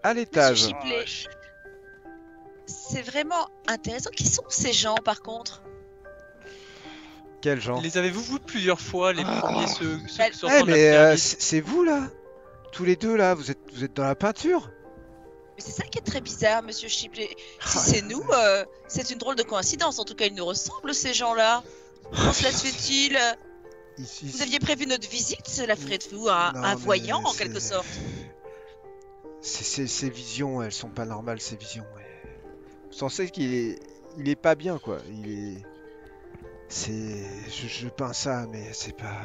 à l'étage. Chipley, c'est vraiment intéressant. Qui sont ces gens, par contre? Quel genre? Les avez-vous vus plusieurs fois, les premiers, ceux qui sortent Eh, de la mais pyramide? c'est vous là? Tous les deux là, vous êtes dans la peinture? Mais c'est ça qui est très bizarre, monsieur Chipley. Si Ah, c'est nous, c'est une drôle de coïncidence. En tout cas, ils nous ressemblent, ces gens-là. Comment cela se fait-il? Vous aviez prévu notre visite? Cela ferait de vous un voyant, en quelque sorte. Ces visions, elles sont pas normales, ces visions. Vous pensez qu'il est pas bien, quoi. Je peins ça, mais c'est pas...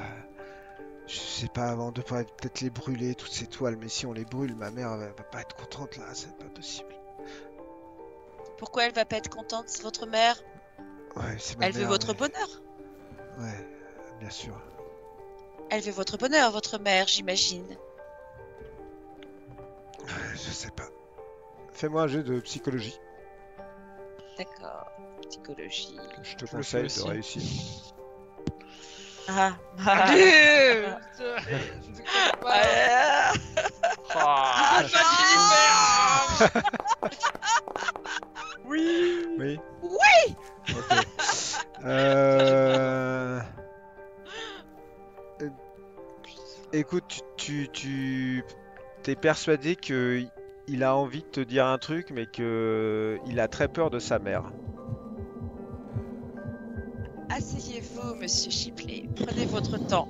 Je sais pas, avant de peut-être les brûler, toutes ces toiles, mais si on les brûle, ma mère va pas être contente là, c'est pas possible. Pourquoi elle va pas être contente, votre mère? Ouais, c'est ma Elle veut mère, votre mais- bonheur. Ouais, bien sûr. Elle veut votre bonheur, votre mère, j'imagine. Ouais, je sais pas. Fais-moi un jeu de psychologie. D'accord. Psychologie. Je te Je le conseille fais de aussi. réussir. Ah. Ah, Oui. Oui. Oui. Ok. Euh... Écoute, tu t'es persuadé que il a envie de te dire un truc, mais que il a très peur de sa mère. Asseyez-vous, monsieur Chipley. Prenez votre temps.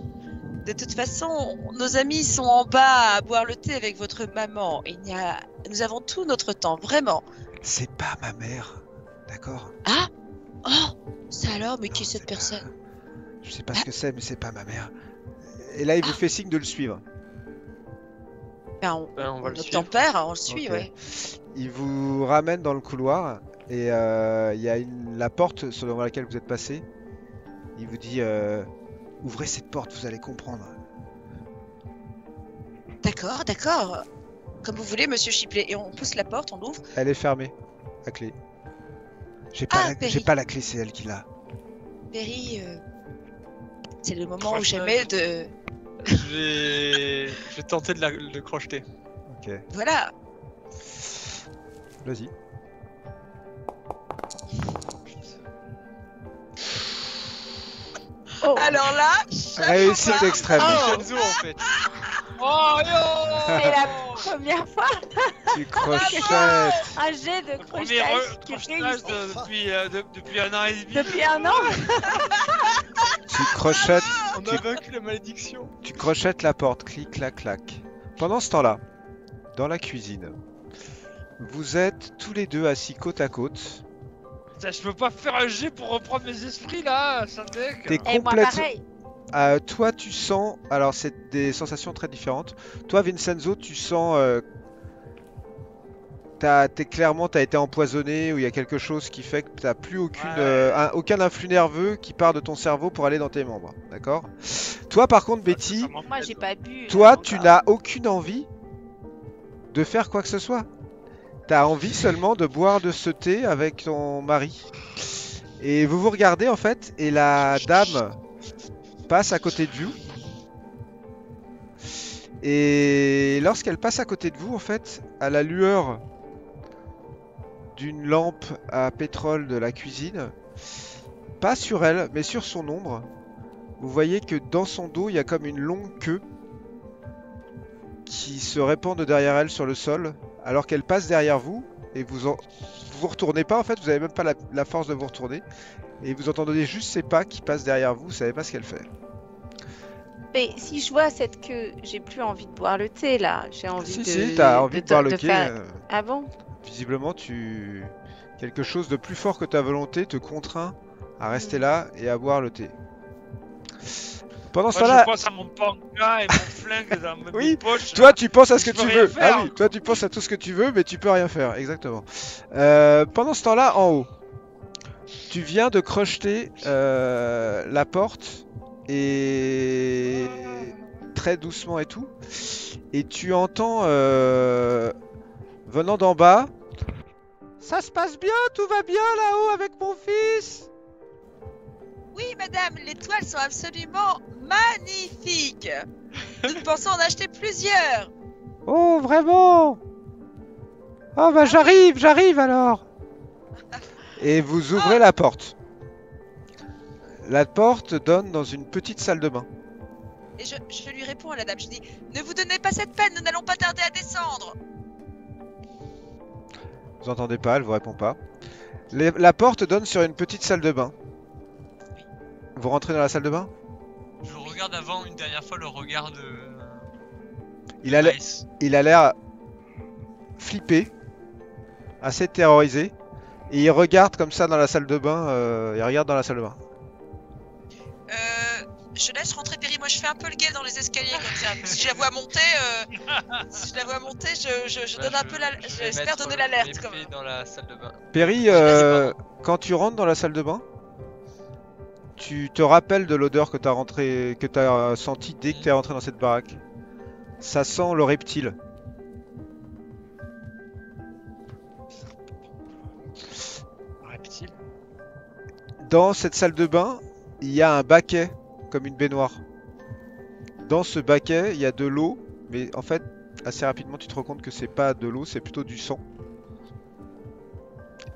De toute façon, nos amis sont en bas à boire le thé avec votre maman. Nous avons tout notre temps, vraiment. C'est pas ma mère, d'accord? Ah. Oh. Ça alors, mais qui est Non, cette c'est pas- personne? Je sais pas ce que c'est, mais c'est pas ma mère. Et là, il vous fait signe de le suivre. Ben, on va le notre suivre. tempère, on le suit, Ok. ouais. Il vous ramène dans le couloir et il y a la porte devant laquelle vous êtes passé. Il vous dit ouvrez cette porte, vous allez comprendre. D'accord, d'accord. Comme vous voulez, monsieur Chipley. Et on pousse la porte, on l'ouvre. Elle est fermée, la clé. J'ai Ah, j'ai pas la clé, c'est elle qui l'a. Perry, c'est le moment où Croche-la. j'aimais de... je vais tenter de le crocheter. Ok, Voilà. vas-y. Oh. Alors là, Réussite extrême. C'est Shenzo, en fait. Oh yo C'est la première fois Tu crochettes. un jet de Le premier crochetage qui crochetage réussit depuis un an et demi. depuis un an. Tu crochettes. On a vaincu la malédiction. Tu crochettes la porte, clic, clac, clac. Pendant ce temps-là, dans la cuisine, vous êtes tous les deux assis côte à côte. Putain, je peux pas faire un jet pour reprendre mes esprits là, Sandek. T'es Et moi complètement. pareil. Toi, tu sens. Alors, c'est des sensations très différentes. Toi, Vincenzo, tu sens. T'as été empoisonné ou il y a quelque chose qui fait que t'as plus aucun influx nerveux qui part de ton cerveau pour aller dans tes membres. D'accord? Toi, par contre, Betty, Moi j'ai pas bu. toi, là, tu encore. n'as aucune envie de faire quoi que ce soit. T'as envie seulement de boire de ce thé avec ton mari. Et vous vous regardez en fait, et la dame passe à côté de vous. Et lorsqu'elle passe à côté de vous, en fait, à la lueur d'une lampe à pétrole de la cuisine, pas sur elle, mais sur son ombre, vous voyez que dans son dos, il y a comme une longue queue qui se répand de derrière elle sur le sol, alors qu'elle passe derrière vous, et vous retournez pas, en fait, vous avez même pas la force de vous retourner, et vous entendez juste ses pas qui passent derrière vous, vous savez pas ce qu'elle fait. Mais si je vois cette queue, j'ai plus envie de boire le thé là. J'ai envie Si, t'as envie de boire le thé. faire... Ah bon? Visiblement, quelque chose de plus fort que ta volonté te contraint à rester là et à boire le thé. Pendant ce Moi, temps-là, je pense à mon panga et mon flingue dans mes Oui, poches. toi tu penses à ce que Je peux tu rien veux. faire. Ah oui, toi tu penses à tout ce que tu veux, mais tu peux rien faire, exactement. Pendant ce temps-là, en haut, tu viens de crocheter la porte et très doucement et tout, et tu entends venant d'en bas. Ça se passe bien, tout va bien là-haut avec mon fils. Oui, madame, les toiles sont absolument magnifiques. Nous pensons en acheter plusieurs. Oh, vraiment? Oh bah j'arrive alors. Et vous ouvrez la porte. La porte donne dans une petite salle de bain. Et je lui réponds à la dame, je dis, ne vous donnez pas cette peine, nous n'allons pas tarder à descendre. Vous entendez pas, elle vous répond pas. La porte donne sur une petite salle de bain. Vous rentrez dans la salle de bain? Je regarde avant une dernière fois le regard de. Il a l'air- Maïs. il a l'air flippé, assez terrorisé, et il regarde comme ça dans la salle de bain. Il regarde dans la salle de bain. Je laisse rentrer Perry, moi je fais un peu le guet dans les escaliers comme ça. Si je la vois monter, je donne un peu la... Je vais J'espère mettre donner le l'alerte méfait quand même. dans la salle de bain. Perry, Vas-y, quand tu rentres dans la salle de bain, tu te rappelles de l'odeur que t'as senti dès que t'es rentré dans cette baraque. Ça sent le reptile. Reptile. Dans cette salle de bain, il y a un baquet, comme une baignoire. Dans ce baquet, il y a de l'eau, mais en fait, assez rapidement, tu te rends compte que c'est pas de l'eau, c'est plutôt du sang.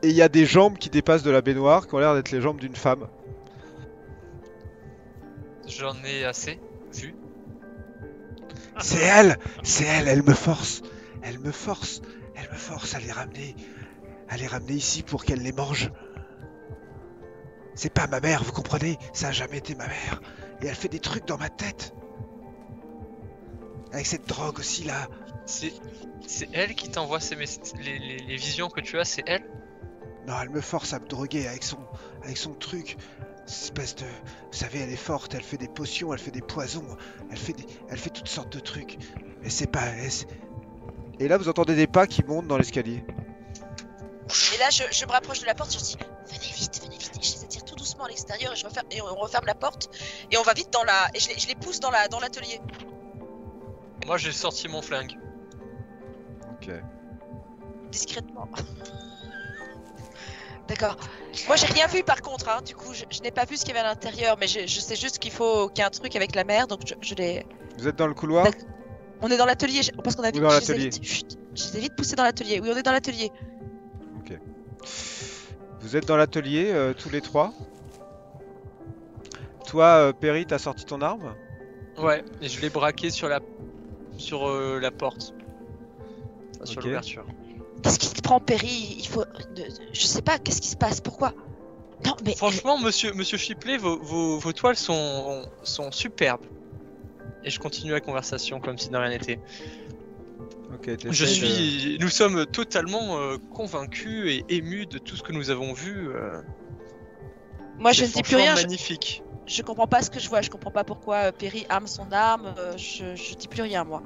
Et il y a des jambes qui dépassent de la baignoire, qui ont l'air d'être les jambes d'une femme. J'en ai assez vu. C'est elle, elle me force à les ramener ici pour qu'elle les mange. C'est pas ma mère, vous comprenez? Ça a jamais été ma mère. Et elle fait des trucs dans ma tête. Avec cette drogue aussi là. C'est elle qui t'envoie les visions que tu as, c'est elle? Non, elle me force à me droguer avec son truc. Cette espèce de... Vous savez, elle est forte, elle fait des potions, elle fait des poisons, elle fait toutes sortes de trucs. Mais c'est pas... Et là, vous entendez des pas qui montent dans l'escalier. Et là, je me rapproche de la porte, je dis, venez vite, et je les attire tout doucement à l'extérieur et on referme la porte et on va vite dans la... Et je les pousse dans l'atelier. Moi j'ai sorti mon flingue. Ok. Discrètement. D'accord. Moi j'ai rien vu par contre, hein. Du coup je n'ai pas vu ce qu'il y avait à l'intérieur, mais je sais juste qu'il y a un truc avec la mer, donc je l'ai... Vous êtes dans le couloir? D'accord. On est dans l'atelier, parce qu'on a Ou vite... dans je les ai l'atelier. vite- chut, je les ai vite poussés dans l'atelier. Oui, on est dans l'atelier. Vous êtes dans l'atelier, tous les trois. Toi, Perry, t'as sorti ton arme? Ouais, et je l'ai braqué sur la porte. Enfin, sur Ok. l'ouverture. Qu'est-ce qui te prend, Perry? Il faut... Je sais pas, qu'est-ce qui se passe? Pourquoi? Non, mais... Franchement, monsieur Shipley, vos toiles sont superbes. Et je continue la conversation comme si de rien n'était. Ok, t'essayes Nous sommes totalement convaincus et émus de tout ce que nous avons vu. Moi je C'est ne dis plus franchement rien, magnifique. je comprends pas ce que je vois, je comprends pas pourquoi Perry arme son arme, je dis plus rien moi.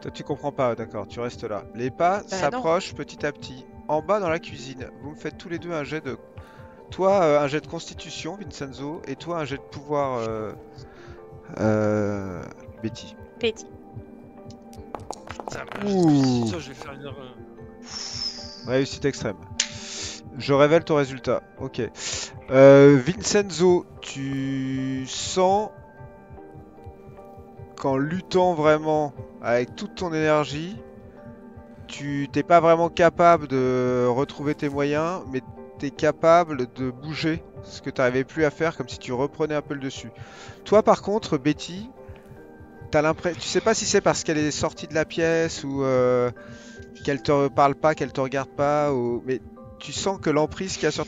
Toi, tu comprends pas, d'accord, tu restes là. Les pas non. s'approchent petit à petit. En bas dans la cuisine, vous me faites tous les deux un jet de... Toi, un jet de constitution, Vincenzo, et toi, un jet de pouvoir, Betty. Petit. Putain, Ouh. ça, je vais faire une erreur. Réussite extrême. Je révèle ton résultat. Ok. Vincenzo, tu sens qu'en luttant vraiment avec toute ton énergie, tu t'es pas vraiment capable de retrouver tes moyens, mais t'es capable de bouger ce que t'arrivais plus à faire, comme si tu reprenais un peu le dessus. Toi, par contre, Betty, t'as l'impression, tu sais pas si c'est parce qu'elle est sortie de la pièce ou qu'elle te parle pas, qu'elle te regarde pas, mais tu sens que l'emprise qu'il y a sur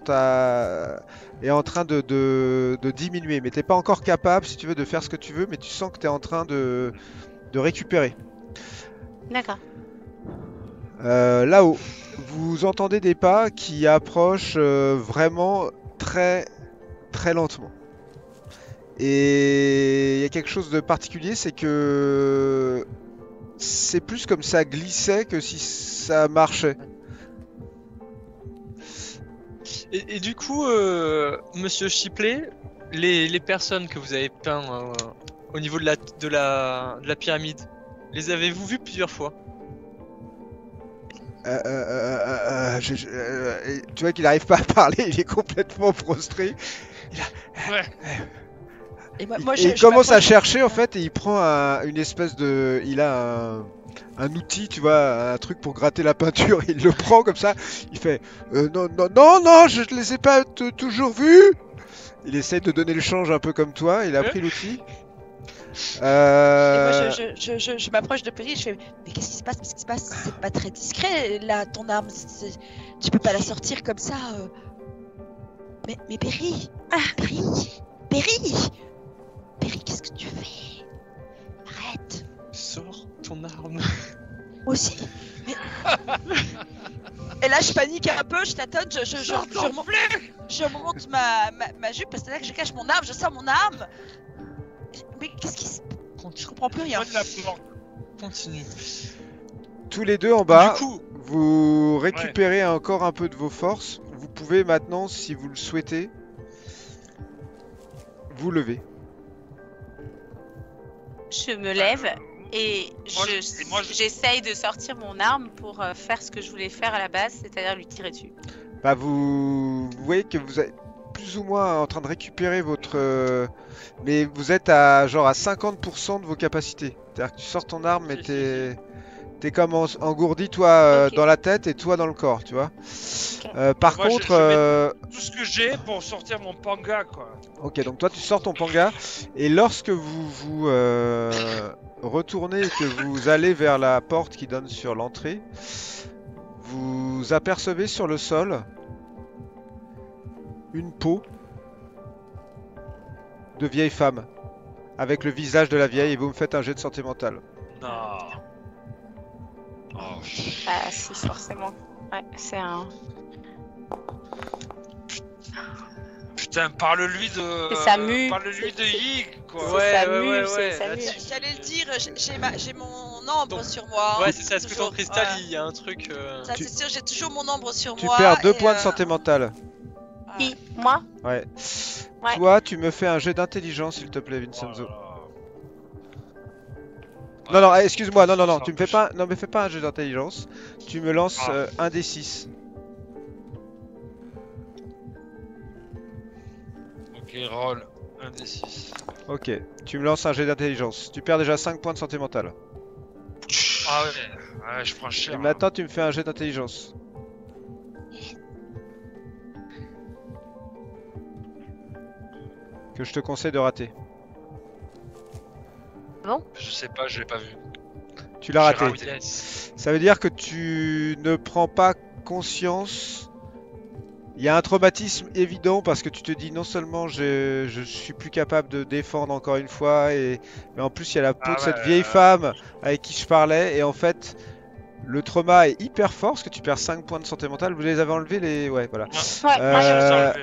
ta est en train de diminuer. Mais t'es pas encore capable, si tu veux, de faire ce que tu veux, mais tu sens que t'es en train de récupérer. D'accord. Là-haut, vous entendez des pas qui approchent vraiment très très lentement. Et il y a quelque chose de particulier, c'est que c'est plus comme ça glissait que si ça marchait. Et du coup, monsieur Shipley, les personnes que vous avez peintes au niveau de la pyramide, les avez-vous vues plusieurs fois? Tu vois qu'il n'arrive pas à parler, il est complètement prostré. Ouais. Et moi, Il commence à chercher en fait et il prend une espèce de... Il a un outil, tu vois, un truc pour gratter la peinture. Il le prend comme ça. Il fait non, non, non, non, je ne les ai pas toujours vus. Il essaie de donner le change un peu comme toi. Il a pris l'outil. Et moi, je m'approche de Perry, je fais mais qu'est-ce qui se passe? Qu'est-ce qui se passe? C'est pas très discret là, ton arme. Tu peux pas la sortir comme ça. Mais Perry, Perry, qu'est-ce que tu fais? Arrête. Sors ton arme. Moi aussi. Mais... Et là, je panique un peu, je tâtonne, je remonte ma jupe parce que c'est là que je cache mon arme, je sors mon arme. Mais qu'est-ce qui se... Je comprends plus rien. Continue. Tous les deux en bas, Du coup, vous récupérez encore un peu de vos forces. Vous pouvez maintenant, si vous le souhaitez, vous lever. Je me lève et moi, j'essaye de sortir mon arme pour faire ce que je voulais faire à la base, c'est-à-dire lui tirer dessus. Bah vous voyez que vous êtes plus ou moins en train de récupérer votre... mais vous êtes à genre à 50% de vos capacités. C'est-à-dire que tu sors ton arme mais t'es comme engourdi toi Ok. dans la tête et toi dans le corps, tu vois. Par Moi, contre... je tout ce que j'ai pour sortir mon panga, quoi. Ok, donc toi tu sors ton panga et lorsque vous retournez et que vous allez vers la porte qui donne sur l'entrée, vous apercevez sur le sol une peau de vieille femme avec le visage de la vieille et vous me faites un jet de santé mentale. Non. Oh, Ah si, forcément. Ouais, c'est un... putain, parle-lui de... C'est sa mue. Parle-lui de Yig, quoi. C'est sa mue, c'est sa là-dessus. mue. J'allais le dire, j'ai mon ombre Donc, sur moi. Ouais, c'est ça. Est-ce que ton Toujours, cristal, voilà. il y a un truc. Ça c'est sûr, j'ai toujours mon ombre sur Tu moi. perds 2 et, points de santé mentale. voilà. Qui? Moi? Ouais. Ouais. Toi, tu me fais un jet d'intelligence s'il te plaît, Vincenzo. Oh Non, non, excuse-moi, non, tu me fais pas, non mais fais pas un jeu d'intelligence. Tu me lances un des 6. Ok, roll. 1 des 6. Ok, tu me lances un jet d'intelligence. Tu perds déjà 5 points de santé mentale. Ah ouais, je prends cher. Et maintenant, tu me fais un jet d'intelligence. Que je te conseille de rater. Je sais pas, je l'ai pas vu. Tu l'as raté. raté. Yes. Ça veut dire que tu ne prends pas conscience. Il y a un traumatisme évident parce que tu te dis non seulement je suis plus capable de défendre encore une fois, mais en plus il y a la peau Ah de cette ouais, vieille femme avec qui je parlais et en fait le trauma est hyper fort parce que tu perds 5 points de santé mentale. Vous les avez enlevés les... Ouais, voilà. Ouais, moi Euh, Ça,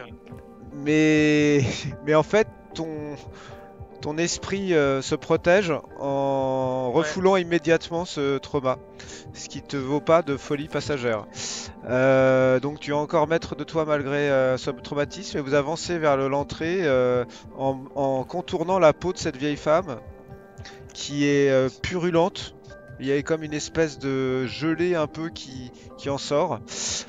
mais en fait ton esprit se protège en refoulant immédiatement ce trauma, ce qui te vaut pas de folie passagère. Donc tu es encore maître de toi malgré ce traumatisme et vous avancez vers l'entrée en contournant la peau de cette vieille femme qui est purulente. Il y a comme une espèce de gelée un peu qui en sort.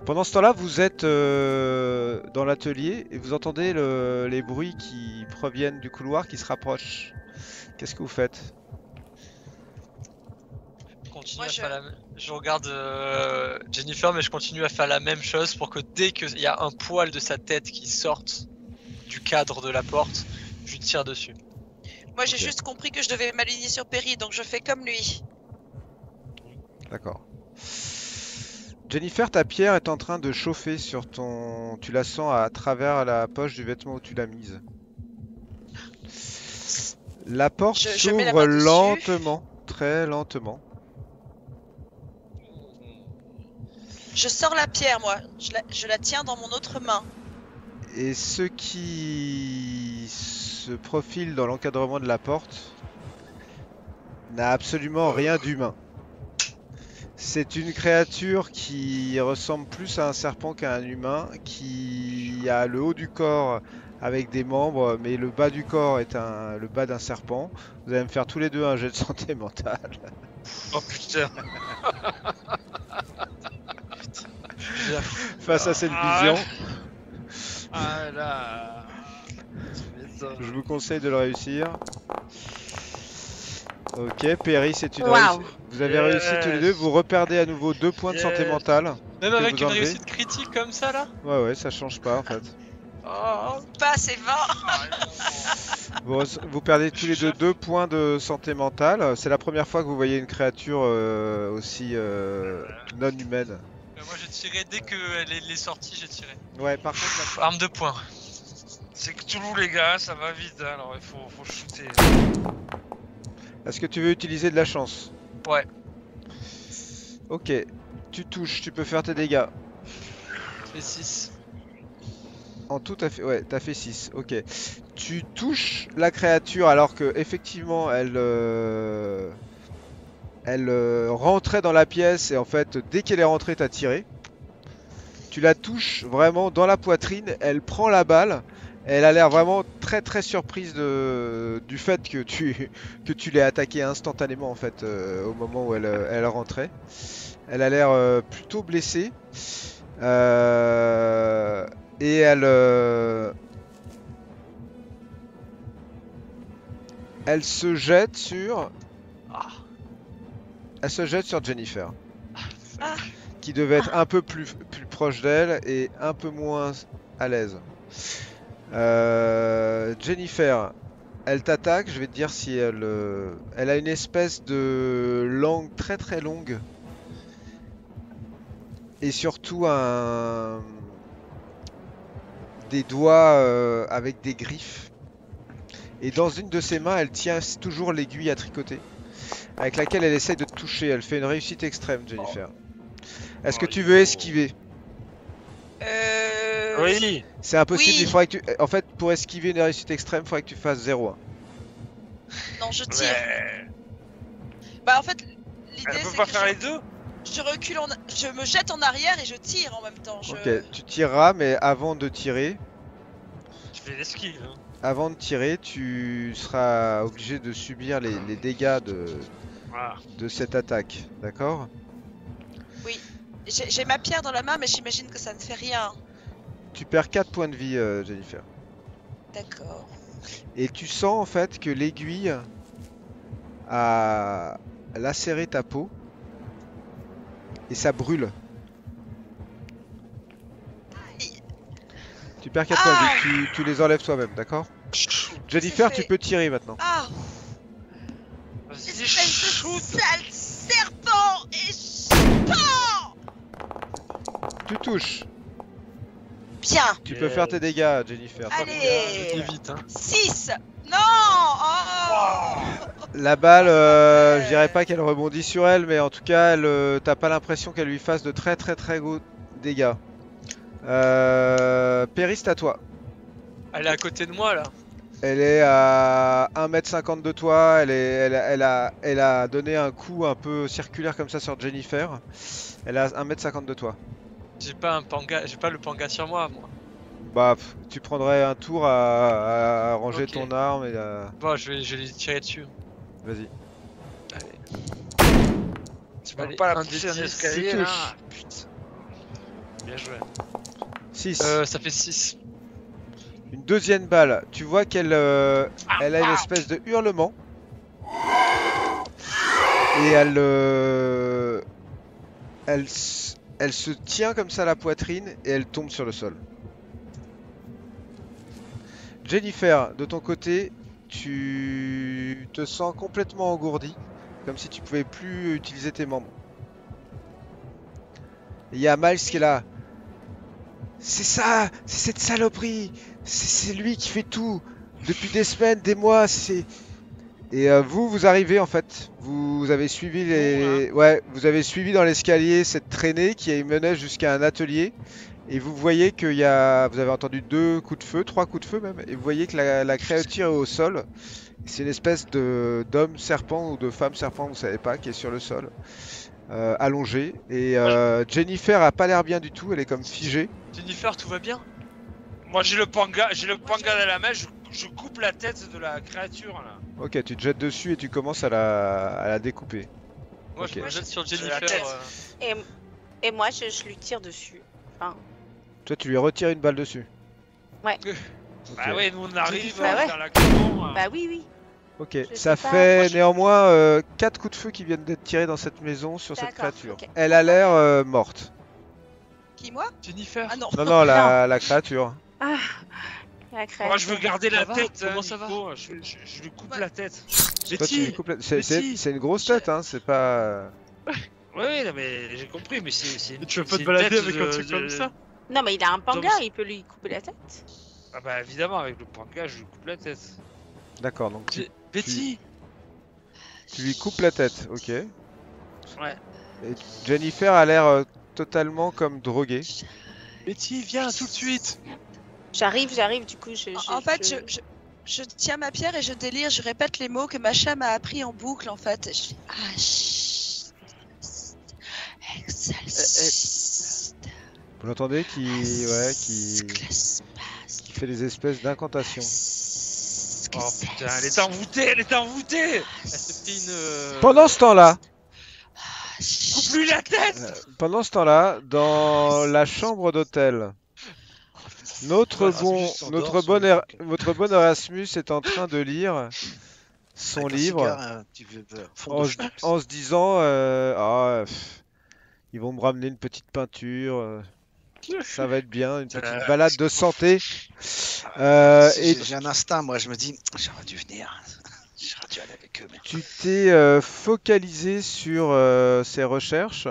Pendant ce temps-là, vous êtes dans l'atelier et vous entendez les bruits qui proviennent du couloir qui se rapprochent. Qu'est-ce que vous faites? Continue Moi, à je- faire je regarde Jennifer, mais je continue à faire la même chose pour que dès qu'il y a un poil de sa tête qui sorte du cadre de la porte, je lui tire dessus. Moi j'ai Ok. juste compris que je devais m'aligner sur Perry, donc je fais comme lui. D'accord. Jennifer, ta pierre est en train de chauffer sur ton... Tu la sens à travers la poche du vêtement où tu l'as mise. La porte Je mets la s'ouvre main dessus. lentement, très lentement. Je sors la pierre, moi. Je la tiens dans mon autre main. Et ce qui se profile dans l'encadrement de la porte n'a absolument rien d'humain. C'est une créature qui ressemble plus à un serpent qu'à un humain, qui a le haut du corps avec des membres, mais le bas du corps est le bas d'un serpent. Vous allez me faire tous les deux un jet de santé mentale. Oh putain. Face à cette Ah, vision. Ah là. putain. Je vous conseille de le réussir. Ok, Perry, c'est une Waouh. réussite. Vous avez réussi tous les deux, vous reperdez à nouveau 2 points de santé Yes. mentale. Même Que avec vous une enlevez. réussite critique comme ça là. Ouais, ça change pas en fait. Oh. Pas assez 20. Vous perdez tous les deux 2 points de santé mentale. C'est la première fois que vous voyez une créature aussi non humaine. Moi j'ai tiré dès qu'elle est sortie, j'ai tiré. Ouais, par contre, Arme de poing. C'est que Toulouse, les gars, ça va vite, hein, alors il faut shooter. est-ce que tu veux utiliser de la chance? Ouais. Ok, tu touches, tu peux faire tes dégâts. J'ai 6. En tout, t'as fait 6, ok. Tu touches la créature alors que effectivement elle rentrait dans la pièce et en fait dès qu'elle est rentrée t'as tiré. Tu la touches vraiment dans la poitrine, elle prend la balle, elle a l'air vraiment très très surprise du fait que tu l'aies attaqué instantanément en fait au moment où elle rentrait. Elle a l'air plutôt blessée. Et elle se jette sur... Elle se jette sur Jennifer. Ah. Qui devait être un peu plus proche d'elle et un peu moins à l'aise. Jennifer, elle t'attaque, je vais te dire si elle... elle a une espèce de langue très très longue. Et surtout des doigts avec des griffes. Et dans une de ses mains, elle tient toujours l'aiguille à tricoter. Avec laquelle elle essaye de te toucher. Elle fait une réussite extrême, Jennifer. Est-ce que tu veux esquiver? Oui. C'est impossible, Oui. il faudrait que tu... En fait, pour esquiver une réussite extrême, il faudrait que tu fasses 0. Non, je tire. Mais... Bah en fait, l'idée Elle peut c'est pas que faire les deux. je recule, je me jette en arrière et je tire en même temps. Ok, tu tireras, mais avant de tirer... Tu fais l'esquive. Hein. Avant de tirer, tu seras obligé de subir les dégâts Voilà. de cette attaque, d'accord? J'ai ma pierre dans la main, mais j'imagine que ça ne fait rien. Tu perds 4 points de vie, Jennifer. D'accord. Et tu sens en fait que l'aiguille a lacéré ta peau et ça brûle. Tu perds 4 points de vie, tu les enlèves toi-même, d'accord? Jennifer, fait. tu peux tirer maintenant. Ah, Vas-y, espèce de shoot. sale serpent et serpent. Tu touches. Bien. Tu peux faire tes dégâts, Jennifer. Allez. Fais vite hein. 6. Non. Oh. La balle, je dirais pas qu'elle rebondit sur elle, mais en tout cas, t'as pas l'impression qu'elle lui fasse de très très très gros dégâts. Perry, c'est à toi. Elle est à côté de moi là. Elle est à 1m50 de toi, elle a donné un coup un peu circulaire comme ça sur Jennifer. Elle est à 1m50 de toi. J'ai pas le panga sur moi. Bah, tu prendrais un tour à ranger Ok. ton arme et à... Bon, je vais lui tirer dessus. Vas-y. Tu peux Allez, pas la un pousser un D10, escalier tu là. touches. Putain. Bien joué. 6. Ça fait 6. Une deuxième balle. Tu vois qu'elle elle a une espèce de hurlement. Et elle se tient comme ça à la poitrine et elle tombe sur le sol. Jennifer, de ton côté, tu te sens complètement engourdi, comme si tu pouvais plus utiliser tes membres. Il y a Miles qui est là. C'est ça, c'est cette saloperie, c'est lui qui fait tout, depuis des semaines, des mois, c'est... Et vous arrivez en fait, vous avez suivi vous avez suivi dans l'escalier cette traînée qui menait jusqu'à un atelier. Et vous voyez qu'il y a, vous avez entendu 2 coups de feu, 3 coups de feu même, et vous voyez que la créature est au sol. C'est une espèce d'homme serpent ou de femme serpent, vous savez pas, qui est sur le sol, allongé. Et Jennifer a pas l'air bien du tout, elle est comme figée. Jennifer, tout va bien? Moi j'ai le panga dans la main, je coupe la tête de la créature là. Ok, tu te jettes dessus et tu commences à la découper. Moi Ok. je me jette sur J'ai la Jennifer. tête. Et moi, je lui tire dessus. Enfin, Toi, tu lui retires une balle dessus. Bah ouais, nous on arrive Bah ouais. dans l'action. Bah oui, oui. Ok, Je ça sais pas, fait moi, je- néanmoins 4 coups de feu qui viennent d'être tirés dans cette maison sur cette D'accord, créature. ok. Elle a l'air morte. Qui, moi? Jennifer. Ah non. Non, non, la créature. Ah, la créature. Moi je veux garder Ça la va tête, Comment hein, ça va Nico. Je lui coupe Ouais. la tête. Toi, tu lui Betty. coupes la- Betty. c'est une grosse tête, hein, c'est pas... Ouais, non, mais j'ai compris, mais c'est. Mais tu vas pas c'est te une balader tête avec un truc comme ça? Non, mais il a un panga, Donc, il peut lui couper la tête. Ah bah évidemment, avec le panga, je lui coupe la tête. D'accord, donc Betty. tu lui coupes la tête, ok. Ouais. Et Jennifer a l'air totalement comme droguée. Betty, viens tout de suite. J'arrive, du coup, En fait, je tiens ma pierre et je délire, je répète les mots que Macha m'a appris en boucle en fait. Je fais Excelsis. Vous l'entendez qui fait des espèces d'incantations. Oh putain, elle est envoûtée, elle est envoûtée. Elle s'est pris une. Pendant ce temps-là, Coupe-lui la tête. dans la chambre d'hôtel, notre bon Erasmus est en train de lire son Avec un livre cigare, un petit fond de schnapps. en se disant ils vont me ramener une petite peinture, ça va être bien, une petite balade de santé. Et J'ai un instinct, moi, je me dis, j'aurais dû venir. J'aurais dû aller avec eux. Mais... tu t'es focalisé sur ces recherches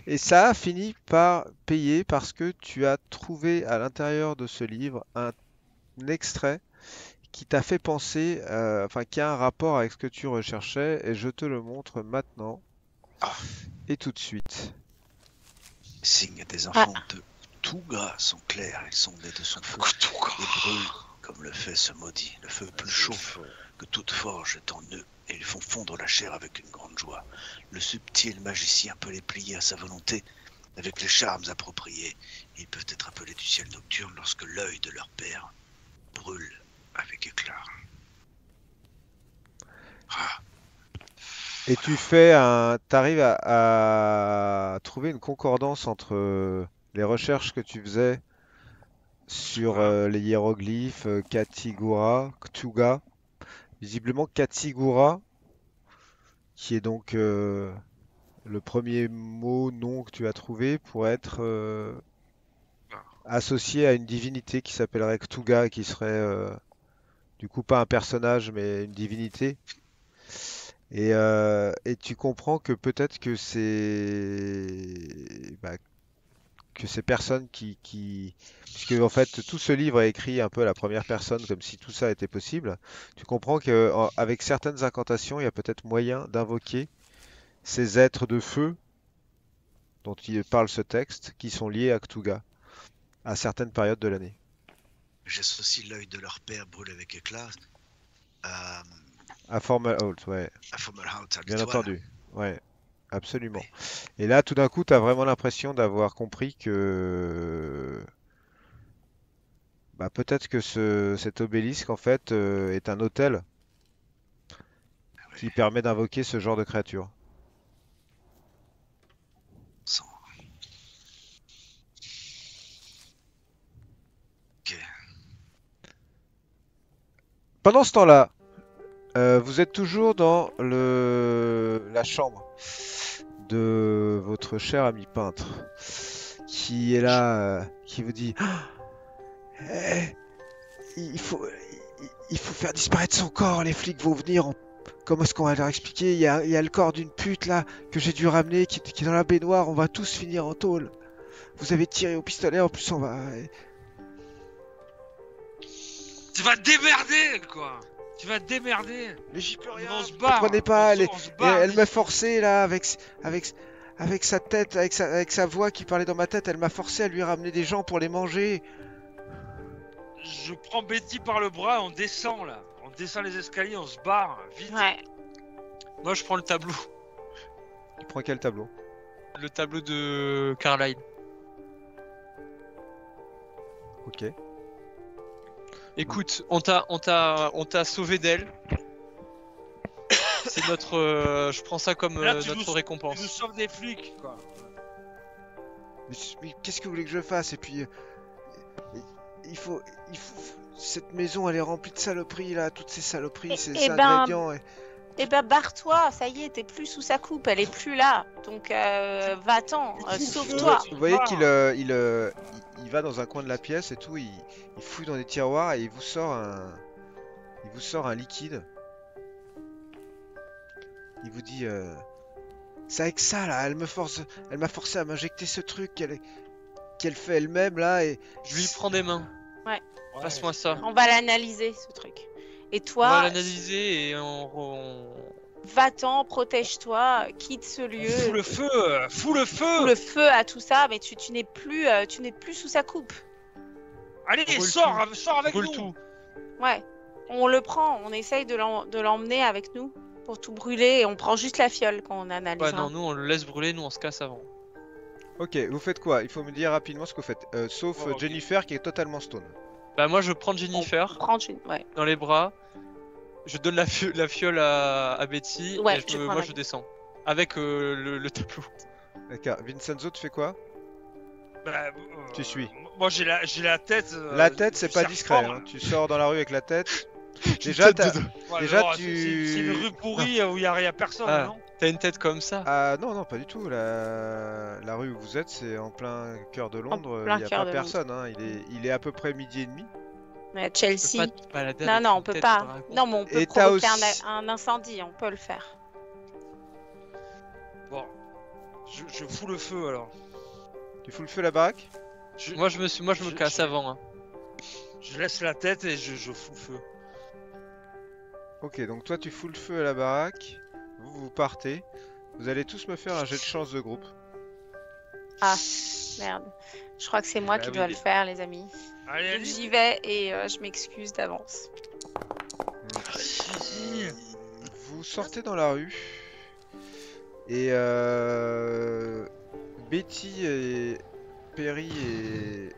et ça a fini par payer parce que tu as trouvé à l'intérieur de ce livre un extrait qui t'a fait penser, qui a un rapport avec ce que tu recherchais et je te le montre maintenant et tout de suite. Les signes des enfants de Touga sont clairs, ils sont nés de son feu. Ils brûlent comme le fait ce maudit. Le feu plus chaud que toute forge est en eux, et ils font fondre la chair avec une grande joie. Le subtil magicien peut les plier à sa volonté avec les charmes appropriés. Ils peuvent être appelés du ciel nocturne lorsque l'œil de leur père brûle avec éclat. Ah. Et tu t'arrives à trouver une concordance entre les recherches que tu faisais sur les hiéroglyphes Katigura, Ktuga. Visiblement Katigura, qui est donc le premier nom que tu as trouvé, pour être associé à une divinité qui s'appellerait Ktuga, qui serait du coup pas un personnage mais une divinité. Et tu comprends que peut-être que ces personnes puisque en fait tout ce livre est écrit un peu à la première personne comme si tout ça était possible, tu comprends qu'avec certaines incantations il y a peut-être moyen d'invoquer ces êtres de feu dont il parle ce texte qui sont liés à Ktuga à certaines périodes de l'année. J'associe l'œil de leur père brûle avec éclat à Formalhaut, ouais, Formalhaut, à bien l'étoile. entendu, ouais, absolument. Et là, tout d'un coup, tu as vraiment l'impression d'avoir compris que peut-être que cet obélisque, en fait, est un hôtel qui permet d'invoquer ce genre de créature. Sans- Ok. Pendant ce temps-là, vous êtes toujours dans la chambre de votre cher ami peintre, qui est là, qui vous dit Eh, il faut faire disparaître son corps, les flics vont venir. Comment est-ce qu'on va leur expliquer? Il y a le corps d'une pute là que j'ai dû ramener qui est dans la baignoire, on va tous finir en tôle. Vous avez tiré au pistolet, en plus on va. Tu vas te démerder, quoi. Tu vas te démerder. Mais j'y peux rien, On se vous barre. comprenez pas, On se barre. elle m'a forcé là avec sa tête, avec sa voix qui parlait dans ma tête, elle m'a forcé à lui ramener des gens pour les manger. Je prends Betty par le bras, on descend là. On descend les escaliers, on se barre. Vite. Ouais. Moi, je prends le tableau. Tu prends quel tableau? Le tableau de Carlyle. Ok. Écoute, on t'a sauvé d'elle. C'est notre. Je prends ça comme Là, tu notre nous récompense. sauves des flics, quoi. Mais qu'est-ce que vous voulez que je fasse? Et puis il faut... Cette maison, elle est remplie de saloperies, là. Toutes ces saloperies, ces eh ben, ingrédients. Eh ben, barre-toi, ça y est, t'es plus sous sa coupe, elle est plus là. Donc, va-t'en, sauve-toi. Vous voyez qu'il il va dans un coin de la pièce et tout, il fouille dans des tiroirs et il vous sort un liquide. Il vous dit c'est avec ça là, elle m'a forcé à m'injecter ce truc qu'elle fait elle-même là et Je lui prends des mains. Ouais. Passe-moi ça. On va l'analyser, ce truc. Et On toi, va l'analyser et va-t'en, protège-toi, quitte ce lieu. Fous le feu, fous le Fous feu. le feu à tout ça, mais tu n'es plus sous sa coupe. Allez, Brûle sors avec brûle nous. tout. Ouais. On le prend, on essaye de l'emmener avec nous pour tout brûler et on prend juste la fiole quand on analyse. Ouais, non, nous on le laisse brûler, nous on se casse avant. Ok, vous faites quoi? Il faut me dire rapidement ce que vous faites. Sauf Oh, ok. Jennifer qui est totalement stone. Bah, moi je prends Jennifer Ouais. dans les bras, je donne la fiole à Betty Ouais, et tu prends moi la- je descends. Avec le tableau. D'accord. Vincenzo, tu fais quoi? Bah, Tu suis. Moi j'ai la tête. La tête, c'est du pas serpent, discret. là. Hein. Tu sors dans la rue avec la tête. Déjà, Ouais, déjà, non, tu- c'est une rue pourrie où il y a personne, Ah. non? T'as une tête comme ça. Ah non, non, pas du tout. La rue où vous êtes, c'est en plein cœur de Londres. plein Il n'y a cœur pas de personne. Hein. Il est à peu près midi et demi. Ouais, Tu peux Chelsea. pas te balader Non, avec non, une on peut tête pas. de dragon. Non, mais on peut Et t'as provoquer aussi- un incendie, on peut le faire. Bon, je fous le feu alors. Tu fous le feu à la baraque? Moi je me casse avant. Hein. Je laisse la tête et je fous le feu. Ok, donc toi, tu fous le feu à la baraque. Vous partez. Vous allez tous me faire un jet de chance de groupe. Ah, merde. Je crois que c'est moi Bah qui oui. dois le faire, les amis. Allez, Donc allez. j'y vais et je m'excuse d'avance. Si. Vous sortez dans la rue. Et Betty et Perry et...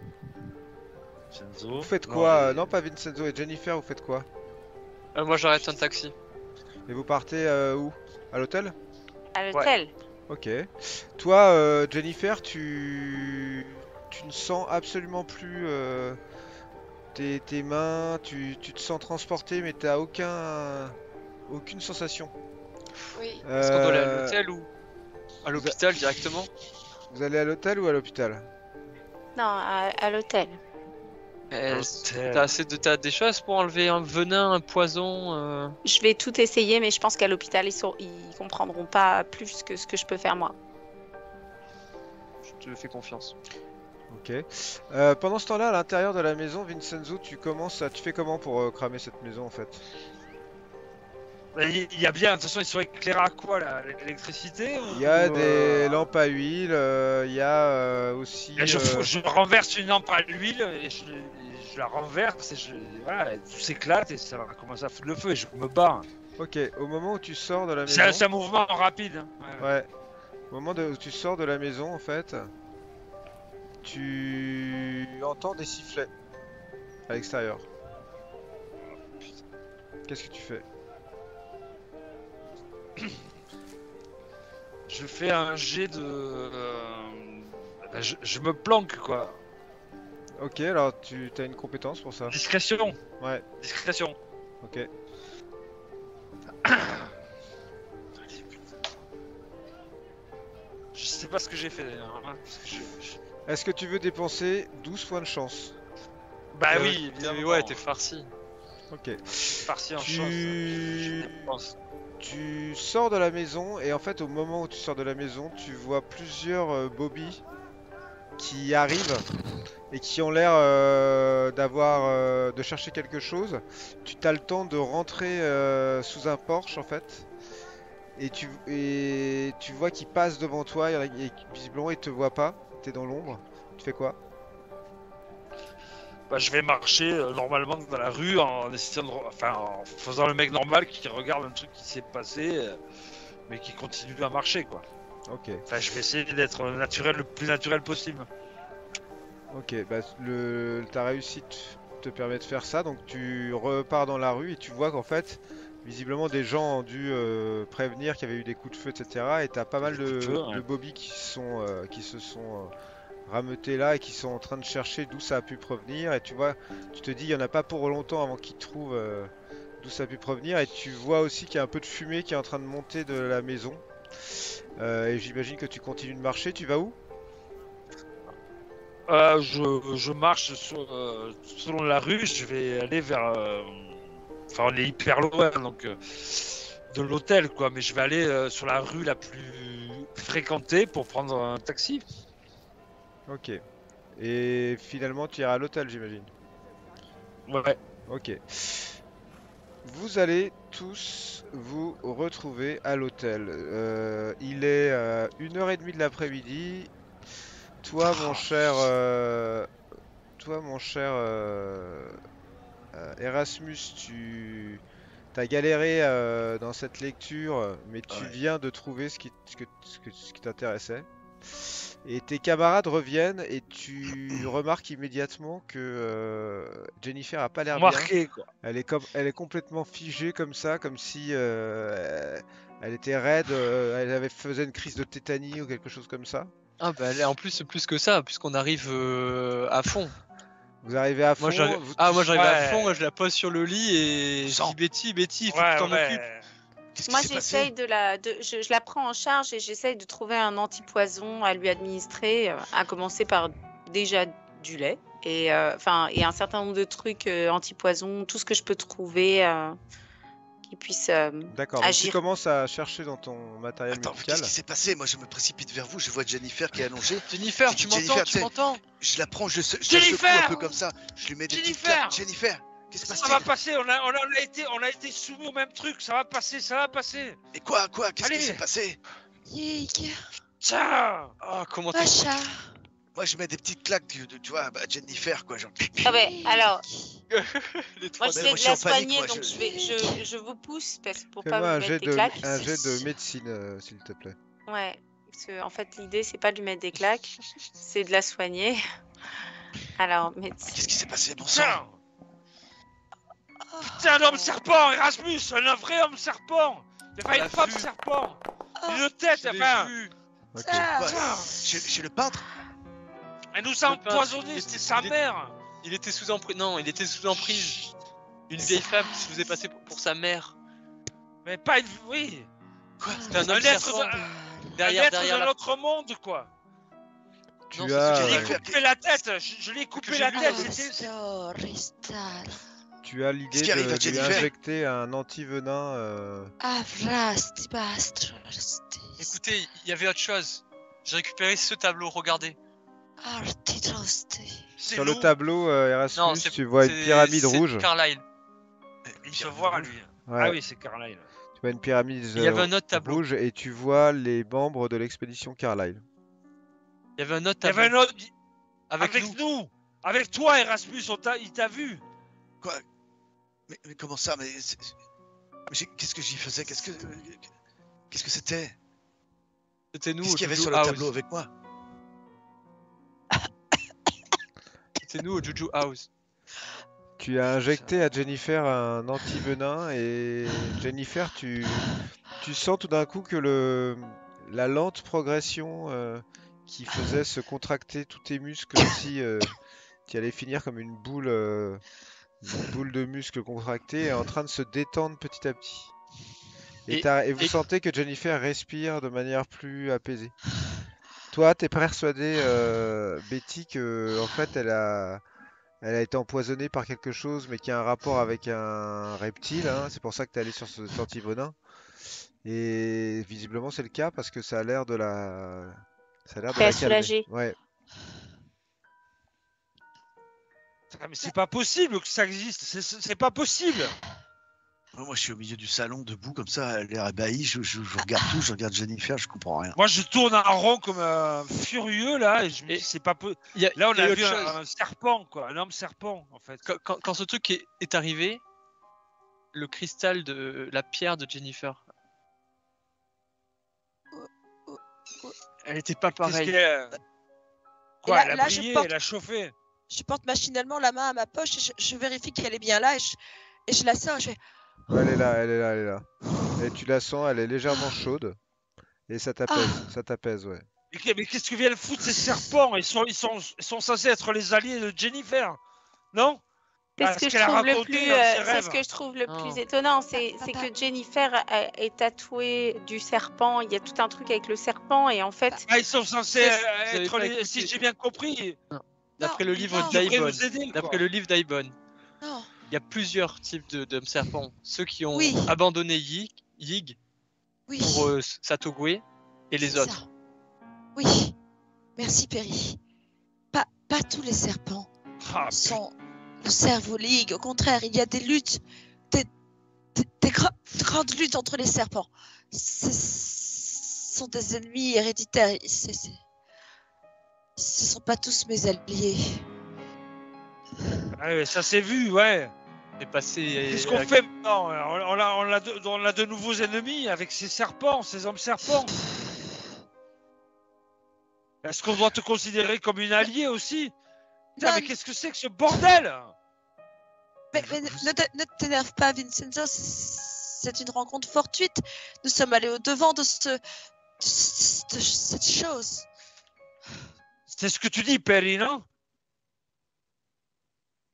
Vous faites quoi? Non, pas Vincenzo et Jennifer, vous faites quoi? Moi j'arrête un taxi. Et vous partez où? À l'hôtel? À l'hôtel. Ok. Toi, Jennifer, tu ne sens absolument plus tes mains, tu te sens transporté, mais t'as aucune sensation. Oui. Est-ce qu'on doit aller à Euh, l'hôtel ou à l'hôpital directement? Vous allez à l'hôtel ou à l'hôpital? Non, à l'hôtel. T'as des choses pour enlever un venin, un poison Je vais tout essayer, mais je pense qu'à l'hôpital, ils comprendront pas plus que ce que je peux faire moi. Je te fais confiance. Ok. Pendant ce temps-là, à l'intérieur de la maison, Vincenzo, tu fais comment pour cramer cette maison en fait? Il y a bien, de toute façon, ils sont éclairés à quoi là? L'électricité Il y a ou, des lampes à huile, il y a aussi... et je renverse une lampe à l'huile et je la renverse et voilà, tout s'éclate et ça va commencer à foutre le feu et je me barre. Ok, au moment où tu sors de la maison... C'est un mouvement rapide. Hein. Ouais. Ouais. Au moment où tu sors de la maison, en fait, tu entends des sifflets à l'extérieur. Qu'est-ce que tu fais? Je fais un jet de. Je me planque quoi. Ok, alors tu as une compétence pour ça. Discrétion. Ouais, Discrétion. ok. Je sais pas ce que j'ai fait d'ailleurs. Hein, parce que Est-ce que tu veux dépenser 12 points de chance? Bah Euh, oui, évidemment. Ouais, t'es farci. Ok. parti en chance. Tu... Je dépense. tu sors de la maison et en fait au moment où tu sors de la maison, tu vois plusieurs Bobby qui arrivent et qui ont l'air de chercher quelque chose. Tu as le temps de rentrer sous un Porsche en fait et tu vois qu'ils passent devant toi et visiblement ils te voient pas, t'es dans l'ombre. Tu fais quoi? Bah, je vais marcher normalement dans la rue en essayant en faisant le mec normal qui regarde un truc qui s'est passé mais qui continue à marcher quoi. Ok, Enfin, je vais essayer d'être naturel, le plus naturel possible. ok, bah ta réussite te permet de faire ça, donc tu repars dans la rue et tu vois qu'en fait, visiblement des gens ont dû prévenir qu'il y avait eu des coups de feu, etc. Et t'as pas mal Des coups de feu, ouais. de Bobby qui se sont rameutés là et qui sont en train de chercher d'où ça a pu provenir. Et tu vois, tu te dis, il n'y en a pas pour longtemps avant qu'ils trouvent d'où ça a pu provenir. Et tu vois aussi qu'il y a un peu de fumée qui est en train de monter de la maison. Et j'imagine que tu continues de marcher. Tu vas où? Je marche selon la rue, je vais aller vers... Enfin, on est hyper loin, donc... de l'hôtel, quoi. Mais je vais aller sur la rue la plus fréquentée pour prendre un taxi. Ok. Et finalement, tu iras à l'hôtel, j'imagine. Ouais. Ok. Vous allez tous vous retrouver à l'hôtel. Il est 1h30 de l'après-midi. Toi, mon cher, Erasmus, tu as galéré dans cette lecture, mais tu Ouais. viens de trouver ce qui t'intéressait. Et tes camarades reviennent et tu remarques immédiatement que Jennifer a pas l'air bien. Marqué, quoi. Elle est complètement figée comme ça, comme si elle était raide, elle faisait une crise de tétanie ou quelque chose comme ça. Ah bah là, en plus que ça, puisqu'on arrive à fond. Vous arrivez à fond. Moi j'arrive vous moi touchez- j'arrive à Ouais. fond, moi, je la pose sur le lit et je Sang. dis Betty, il faut que tu t'en occupes. Qu'est-ce Moi, qui s'est j'essaye passé? je la prends en charge et j'essaye de trouver un antipoison à lui administrer, à commencer par déjà du lait et et un certain nombre de trucs antipoison, tout ce que je peux trouver qui puisse D'accord, donc tu agir. commences à chercher dans ton matériel Attends, médical. qu'est-ce qui s'est passé? Moi, je me précipite vers vous, je vois Jennifer qui est allongée. Jennifer, tu Jennifer, m'entends, tu tu sais, m'entends? Je la prends, je la secoue Jennifer un peu comme ça. Je lui mets des petites Jennifer claques. Jennifer, qu'est-ce qui se Ça va passe? passer, on a été soumis au même truc, ça va passer, ça va passer. Et quoi? Qu'est-ce qui Allez. s'est passé? Yik, Tiens. Ah, comment t'es... Pacha. Moi, je mets des petites claques, tu vois, bah, Jennifer, quoi. Genre... Ah ouais, alors, Les trois moi Mais j'essaie moi, de je suis la en panique, soigner, moi, donc je vous pousse pour pas Fais-moi me un mettre jet des claques. un jet de médecine, s'il te plaît. Ouais, parce que en fait l'idée c'est pas de lui mettre des claques, c'est de la soigner. Alors, Qu'est-ce qui s'est passé, bon sang? Tiens. Putain, un homme serpent, Erasmus, un vrai homme serpent. Il pas On l'a une femme vu. serpent. Une tête, Je l'ai enfin. vu. Ok. Quoi? Tiens. Chez le peintre? Elle nous a Le peintre, empoisonné, il c'était était- sa il est- mère. Il était sous emprise. Non, il était sous emprise. Une vieille femme qui se faisait passer pour sa mère. Mais pas une... Oui. Quoi? C'était un Un homme être serpent. Un Derrière être derrière d'un la... autre monde, quoi. Tu Non, c'est as, ce que Je j'ai l'ai vu. coupé la tête, je l'ai coupé j'ai la vu, tête, moi. c'était... Restare. tu as l'idée Qu'est-ce qui arrive à de lui Jennifer? injecter un antivenin. Avrasti bastrosti. Écoutez, il y avait autre chose. J'ai récupéré ce tableau, regardez. Artitrosti. C'est Sur le nous. tableau, Erasmus, Non, c'est tu vois une c'est- pyramide c'est rouge. Carlyle. Il se voit, lui. Ouais, Ah oui, c'est Carlyle. tu vois une pyramide Il y avait un autre tableau. rouge et tu vois les membres de l'expédition Carlyle. Il y avait un autre Il y tableau. avait un autre... Avec nous. Avec toi, Erasmus, il t'a vu. Quoi? Mais comment ça? Qu'est-ce que j'y faisais? Qu'est-ce que c'était? C'était nous. Qu'est-ce au qu'il y avait Juju sur le House. tableau avec moi? C'était nous au Juju House. Tu as injecté à Jennifer un antivenin et Jennifer, tu sens tout d'un coup que la lente progression qui faisait se contracter tous tes muscles comme si tu allais finir comme une boule de muscles contractés est en train de se détendre petit à petit. Et vous sentez que Jennifer respire de manière plus apaisée. Toi, t'es persuadé, Betty, que en fait, elle a été empoisonnée par quelque chose, mais qui a un rapport avec un reptile. Hein. C'est pour ça que t'es allé sur cet antivenin. Et visiblement, c'est le cas parce que ça a l'air de la calmer. soulager. Ouais. Ah, mais c'est pas possible que ça existe, c'est pas possible. Moi, je suis au milieu du salon, debout, comme ça, elle a l'air ébahie. Je regarde tout, je regarde Jennifer, je comprends rien. Moi, je tourne en rond comme un furieux, là, et je me dis, c'est pas possible. Là, on a vu un serpent, quoi, un homme serpent, en fait. Quand ce truc est arrivé, le cristal de la pierre de Jennifer, elle était pas Qu'est-ce pareille. qu'elle... Quoi, là- elle a là, je brillé, porte- elle a chauffé. Je porte machinalement la main à ma poche et je vérifie qu'elle est bien là et je la sors. Je fais Ouais, elle est là, elle est là, elle est là. Et tu la sens, elle est légèrement chaude. Et ça t'apaise, ouais. Mais qu'est-ce que viennent foutre ces serpents? Ils sont censés être les alliés de Jennifer, non? C'est ce que je trouve le plus, c'est ce que je trouve le plus étonnant, c'est que Jennifer est tatouée du serpent. Il y a tout un truc avec le serpent et en fait. Ils sont censés être les. Si j'ai bien compris. D'après le livre d'Aibon. D'après le livre d'Aibon. Il y a plusieurs types d'hommes serpents. Ceux qui ont abandonné Yig pour Satogwe et les autres. Ça. Oui. Merci Perry. Pas tous les serpents nous servent aux ligues. Au contraire, il y a des luttes, des grandes luttes entre les serpents. Ce sont des ennemis héréditaires. Ce sont pas tous mes alliés. Ouais, ça s'est vu, ouais. Qu'est-ce qu'on fait maintenant? On a de nouveaux ennemis avec ces serpents, ces hommes serpents. Est-ce qu'on doit te considérer comme une alliée aussi? Putain, mais qu'est-ce que c'est que ce bordel? Mais ne t'énerve pas, Vincenzo. C'est une rencontre fortuite. Nous sommes allés au-devant de cette chose. C'est ce que tu dis, Perry, non?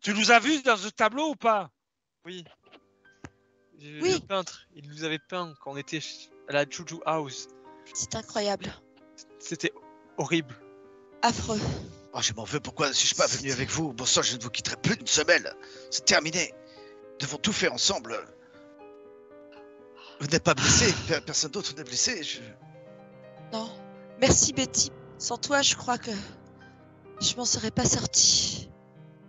Tu nous as vus dans ce tableau ou pas? Oui. Le peintre, il nous avait peint quand on était à la Juju House. C'est incroyable. C'était horrible. Affreux. Oh, je m'en veux, pourquoi je suis pas venu avec vous? Bon sang, je ne vous quitterai plus d'une semaine. C'est terminé. Nous devons tout faire ensemble. Vous n'êtes pas blessé, personne d'autre n'est blessé. Non. Merci Betty. Sans toi, je crois que je m'en serais pas sortie.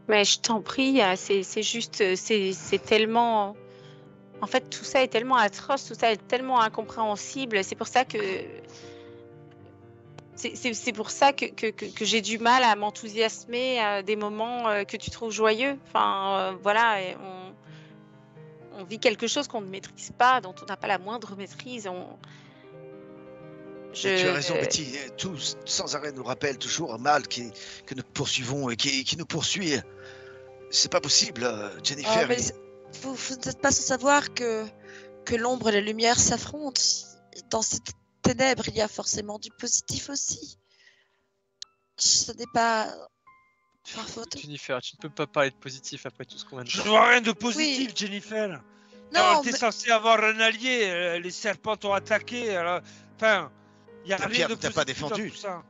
Mais je t'en prie, c'est juste, c'est tellement... En fait, tout ça est tellement atroce, tout ça est tellement incompréhensible. C'est pour ça que... C'est pour ça que j'ai du mal à m'enthousiasmer à des moments que tu trouves joyeux. Enfin, voilà, on vit quelque chose qu'on ne maîtrise pas, dont on n'a pas la moindre maîtrise. Tu as raison, Betty. Tout sans arrêt nous rappelle toujours un mal que nous poursuivons et qui nous poursuit. C'est pas possible, Jennifer. Vous n'êtes pas sans savoir que l'ombre et la lumière s'affrontent. Dans cette ténèbres, il y a forcément du positif aussi. Ce n'est pas... Jennifer, tu ne peux pas parler de positif après tout ce qu'on vient de dire. Je ne vois rien de positif, Jennifer. Non, t'es censé avoir un allié. Les serpents t'ont attaqué. Enfin, il n'y a rien de positif pas défendu. dans tout ça.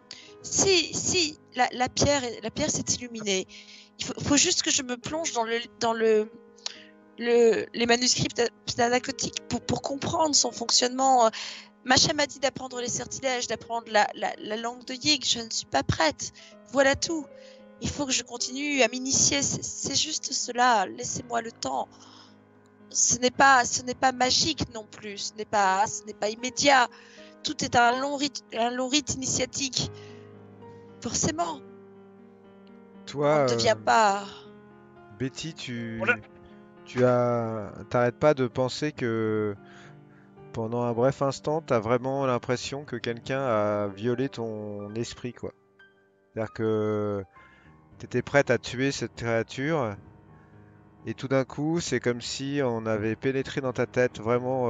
Si, la pierre s'est illuminée. Il faut juste que je me plonge dans les manuscrits d'Anacotique pour comprendre son fonctionnement. Macha m'a dit d'apprendre les sortilèges, d'apprendre la langue de Yig. Je ne suis pas prête. Voilà tout. Il faut que je continue à m'initier. C'est juste cela. Laissez-moi le temps. Ce n'est pas magique non plus. Ce n'est pas immédiat. Tout est un long rite initiatique. Forcément. Toi, on ne devient pas... Betty, t'arrêtes pas de penser que pendant un bref instant, t'as vraiment l'impression que quelqu'un a violé ton esprit, quoi. C'est-à-dire que t'étais prête à tuer cette créature, et tout d'un coup, c'est comme si on avait pénétré dans ta tête vraiment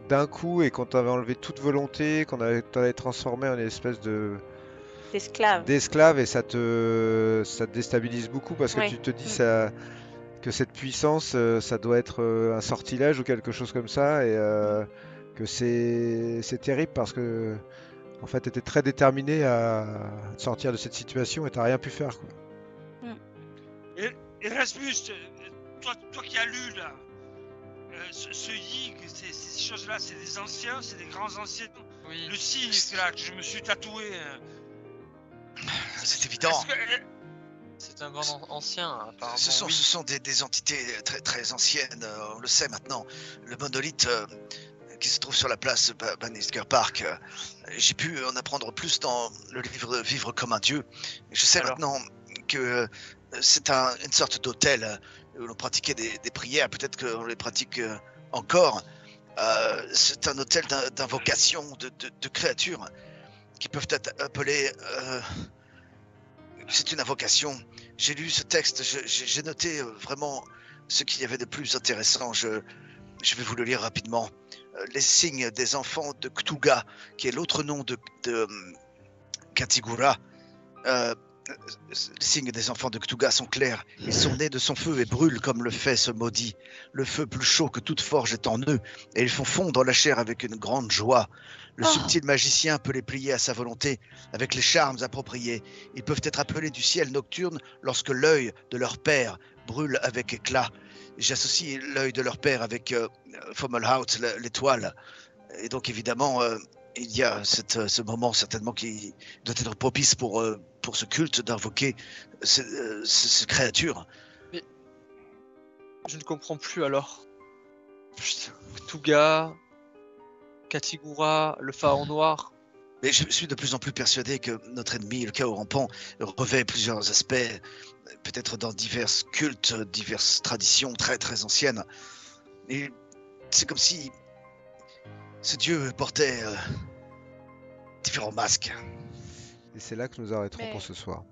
d'un coup, et qu'on t'avait enlevé toute volonté, qu'on t'avait transformé en une espèce d'esclave, et ça te déstabilise beaucoup parce que tu te dis que cette puissance, ça doit être un sortilège ou quelque chose comme ça, et que c'est terrible parce que en fait, t'étais très déterminé à sortir de cette situation et t'as rien pu faire, quoi. Erasmus, toi qui as lu là, ce Yig, ces choses-là, c'est des anciens, c'est des grands anciens. Oui. Le signe là que je me suis tatoué. C'est évident. C'est un grand ancien, apparemment. Ce sont des entités très, très anciennes, on le sait maintenant. Le monolithe qui se trouve sur la place Bannister Park, j'ai pu en apprendre plus dans le livre Vivre comme un dieu. Je sais maintenant que c'est une sorte d'autel où l'on pratiquait des prières, peut-être qu'on les pratique encore. C'est un autel d'invocation de créatures qui peuvent être appelées... C'est une invocation. J'ai lu ce texte, j'ai noté vraiment ce qu'il y avait de plus intéressant. je vais vous le lire rapidement. Les signes des enfants de Ktuga, qui est l'autre nom de Katigura. Les signes des enfants de Ktuga sont clairs. Ils sont nés de son feu et brûlent comme le fait ce maudit. Le feu plus chaud que toute forge est en eux, et ils font fondre la chair avec une grande joie. Le subtil magicien peut les plier à sa volonté, avec les charmes appropriés. Ils peuvent être appelés du ciel nocturne lorsque l'œil de leur père brûle avec éclat. J'associe l'œil de leur père avec Fomalhaut, l'étoile. Et donc évidemment, il y a ce moment certainement qui doit être propice pour ce culte d'invoquer ces créatures. Mais je ne comprends plus alors. Ktuga, Katigura, le pharaon noir. Mais je suis de plus en plus persuadé que notre ennemi, le chaos rampant, revêt plusieurs aspects, peut-être dans divers cultes, diverses traditions très très anciennes. Et c'est comme si ce dieu portait différents masques. Et c'est là que nous arrêterons pour ce soir.